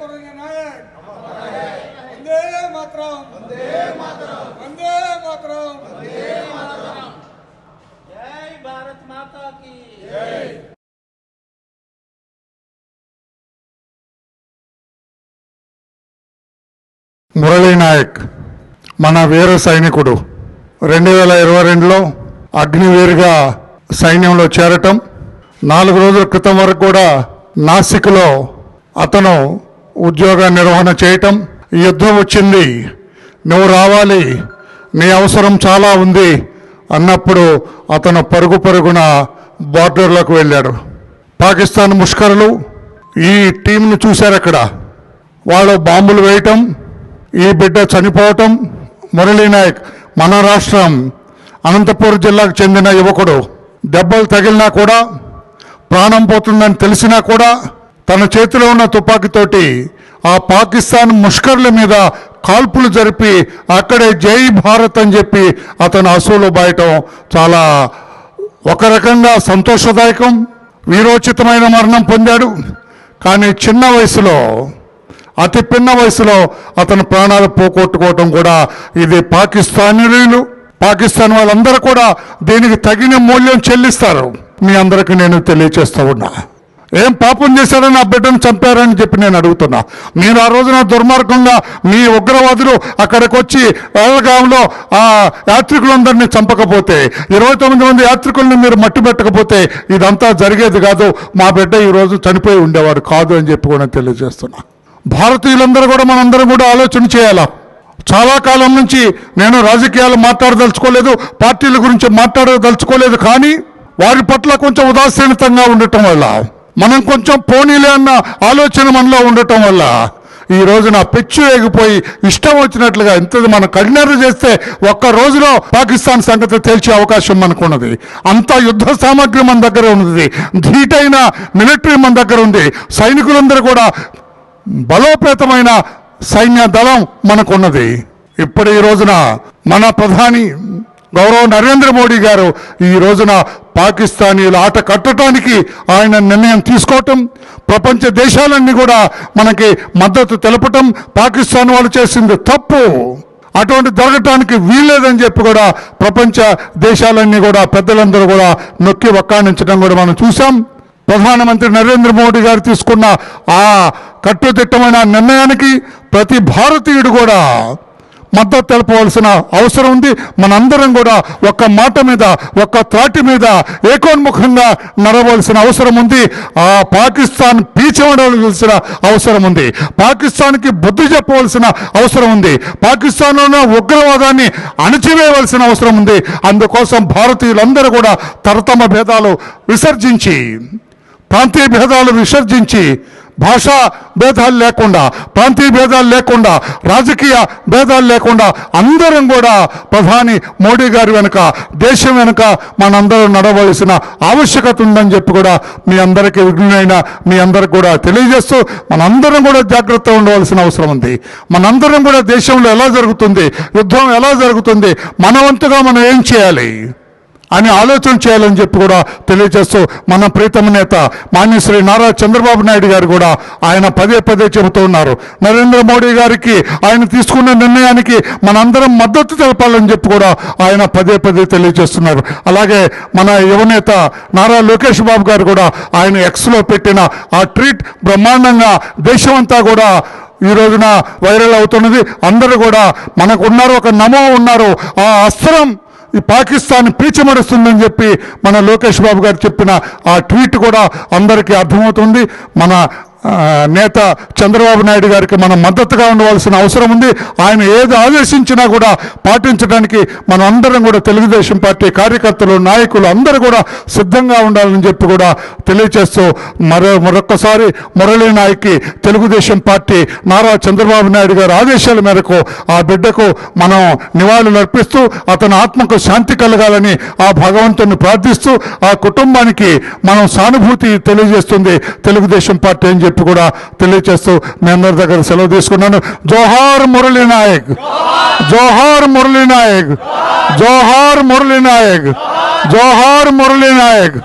मुरली नायक वंदे मातरम वंदे मातरम वंदे मातरम वंदे मातरम जय भारत माता की जय। మురళీ నాయక్ మన వీర సైనికుడు 2022లో అగ్నివీరుగా సైన్యంలో చేరటం, 4 రోజుల క్రితం వరకు కూడా నాసిక్లో అతను ఉద్యోగ నిర్వహణ చేయటం, యుద్ధం వచ్చింది, నువ్వు రావాలి, నీ అవసరం చాలా ఉంది అన్నప్పుడు అతను పరుగున బార్డర్లోకి వెళ్ళాడు. పాకిస్తాన్ ముష్కరులు ఈ టీంను చూశారు. అక్కడ వాళ్ళు బాంబులు వేయటం, ఈ బిడ్డ చనిపోవటం. మురళీ నాయక్ మన రాష్ట్రం అనంతపూర్ జిల్లాకు చెందిన యువకుడు. దెబ్బలు తగిలినా కూడా, ప్రాణం పోతుందని తెలిసినా కూడా తన చేతిలో ఉన్న తుపాకీతోటి ఆ పాకిస్తాన్ ముష్కర్ల మీద కాల్పులు జరిపి అక్కడే జై భారత్ అని చెప్పి అతను అసూలు బాయటం చాలా ఒక రకంగా సంతోషదాయకం. వీరోచితమైన మరణం పొందాడు. కానీ చిన్న వయసులో, అతి పిన్న వయసులో అతను ప్రాణాలు పోగొట్టుకోవటం కూడా ఇది పాకిస్తాన్ వాళ్ళందరూ కూడా దీనికి తగిన మూల్యం చెల్లిస్తారు. మీ అందరికీ నేను తెలియచేస్తూ ఉన్నా. ఏం పాపం చేశారని ఆ బిడ్డను చంపారని చెప్పి నేను అడుగుతున్నా. మీరు ఆ రోజున దుర్మార్గంగా మీ ఉగ్రవాదులు అక్కడికి వచ్చి వేలగాంలో ఆ యాత్రికులందరినీ చంపకపోతే, 29 మంది యాత్రికుల్ని మీరు మట్టి పెట్టకపోతే ఇదంతా జరిగేది కాదు. మా బిడ్డ ఈరోజు చనిపోయి ఉండేవాడు కాదు అని చెప్పి కూడా తెలియజేస్తున్నా. భారతీయులందరూ కూడా మనందరం కూడా ఆలోచన చేయాలా. చాలా కాలం నుంచి నేను రాజకీయాలు మాట్లాడదలుచుకోలేదు, పార్టీల గురించి మాట్లాడదలుచుకోలేదు. కానీ వారి పట్ల కొంచెం ఉదాసీనతంగా ఉండటం వల్ల, మనం కొంచెం పోనీలే అన్న ఆలోచన మనలో ఉండటం వల్ల ఈ రోజున పెచ్చు ఎగిపోయి ఇష్టం వచ్చినట్లుగా ఇంత మనం కఠినరు చేస్తే ఒక్క రోజులో పాకిస్తాన్ సంగతి తేల్చే అవకాశం మనకున్నది. అంత యుద్ధ సామాగ్రి మన దగ్గర ఉన్నది, ధీటైన మిలిటరీ మన దగ్గర ఉంది, సైనికులందరూ కూడా బలోపేతమైన సైన్య దళం మనకున్నది. ఇప్పుడు ఈ రోజున మన ప్రధాని గౌరవ నరేంద్ర మోడీ గారు ఈ రోజున పాకిస్తానీల ఆట కట్టడానికి ఆయన నిర్ణయం తీసుకోవటం, ప్రపంచ దేశాలన్నీ కూడా మనకి మద్దతు తెలపటం, పాకిస్తాన్ వాళ్ళు చేసింది తప్పు, అటువంటి జరగటానికి వీల్లేదని చెప్పి కూడా ప్రపంచ దేశాలన్నీ కూడా పెద్దలందరూ కూడా నొక్కి వక్కాణించడం కూడా మనం చూసాం. ప్రధానమంత్రి నరేంద్ర మోడీ గారు తీసుకున్న ఆ కట్టుదిట్టమైన నిర్ణయానికి ప్రతి భారతీయుడు కూడా మద్దతు తెలపవలసిన అవసరం ఉంది. మనందరం కూడా ఒక్క మాట మీద, ఒక్క త్రాటి మీద ఏకోన్ముఖంగా నడవలసిన అవసరం ఉంది. ఆ పాకిస్తాన్ పీచవలసిన అవసరం ఉంది. పాకిస్తాన్కి బుద్ధి చెప్పవలసిన అవసరం ఉంది. పాకిస్తాన్లో ఉన్న ఉగ్రవాదాన్ని అణచివేయవలసిన అవసరం ఉంది. అందుకోసం భారతీయులందరూ కూడా తరతమ భేదాలు విసర్జించి, ప్రాంతీయ భేదాలు విసర్జించి, భాషా భేదాలు లేకుండా, ప్రాంతీయ భేదాలు లేకుండా, రాజకీయ భేదాలు లేకుండా అందరం కూడా ప్రధాని మోడీ గారి వెనుక, దేశం వెనుక మనందరం నడవలసిన ఆవశ్యకత ఉందని చెప్పి కూడా మీ అందరికీ విఘ్నైన మీ అందరికి కూడా తెలియజేస్తూ మనందరం కూడా జాగ్రత్త ఉండవలసిన అవసరం ఉంది. మనందరం కూడా దేశంలో ఎలా జరుగుతుంది, యుద్ధం ఎలా జరుగుతుంది, మన వంతుగా మనం ఏం చేయాలి అని ఆలోచన చేయాలని చెప్పి కూడా తెలియజేస్తూ మన ప్రీతమ నేత మాన్యశ్రీ నారా చంద్రబాబు నాయుడు గారు కూడా ఆయన పదే చెబుతూ ఉన్నారు. నరేంద్ర మోడీ గారికి ఆయన తీసుకున్న నిర్ణయానికి మనందరం మద్దతు తెలపాలని చెప్పి కూడా ఆయన పదే తెలియజేస్తున్నారు. అలాగే మన యువనేత నారా లోకేష్ బాబు గారు కూడా ఆయన ఎక్స్లో పెట్టిన ఆ ట్వీట్ బ్రహ్మాండంగా దేశమంతా కూడా ఈ రోజున వైరల్ అవుతున్నది. అందరూ కూడా మనకున్నారు, ఒక నమో ఉన్నారు, ఆ అస్త్రం ఈ పాకిస్తాన్ పీచమడుస్తుందని చెప్పి మన లోకేష్ బాబు గారు చెప్పిన ఆ ట్వీట్ కూడా అందరికీ అర్థమవుతుంది. మన నేత చంద్రబాబు నాయుడు గారికి మనం మద్దతుగా ఉండవలసిన అవసరం ఉంది. ఆయన ఏది ఆదేశించినా కూడా పాటించడానికి మనం అందరం కూడా తెలుగుదేశం పార్టీ కార్యకర్తలు, నాయకులు అందరూ కూడా సిద్ధంగా ఉండాలని చెప్పి కూడా తెలియజేస్తూ మరొక్కసారి మురళీ నాయక్కి తెలుగుదేశం పార్టీ నారా చంద్రబాబు నాయుడు గారి ఆదేశాల మేరకు ఆ బిడ్డకు మనం నివాళులు అర్పిస్తూ అతని ఆత్మకు శాంతి కలగాలని ఆ భగవంతుని ప్రార్థిస్తూ ఆ కుటుంబానికి మనం సానుభూతి తెలియజేస్తుంది తెలుగుదేశం పార్టీ అని చెప్పి కూడా తెలియజేస్తూ మీ అందరి దగ్గర సెలవు తీసుకున్నాను. జోహార్ మురళీ నాయక్, జోహార్ మురళీ నాయక్, జోహార్ మురళీ నాయక్, జోహార్ మురళీ నాయక్.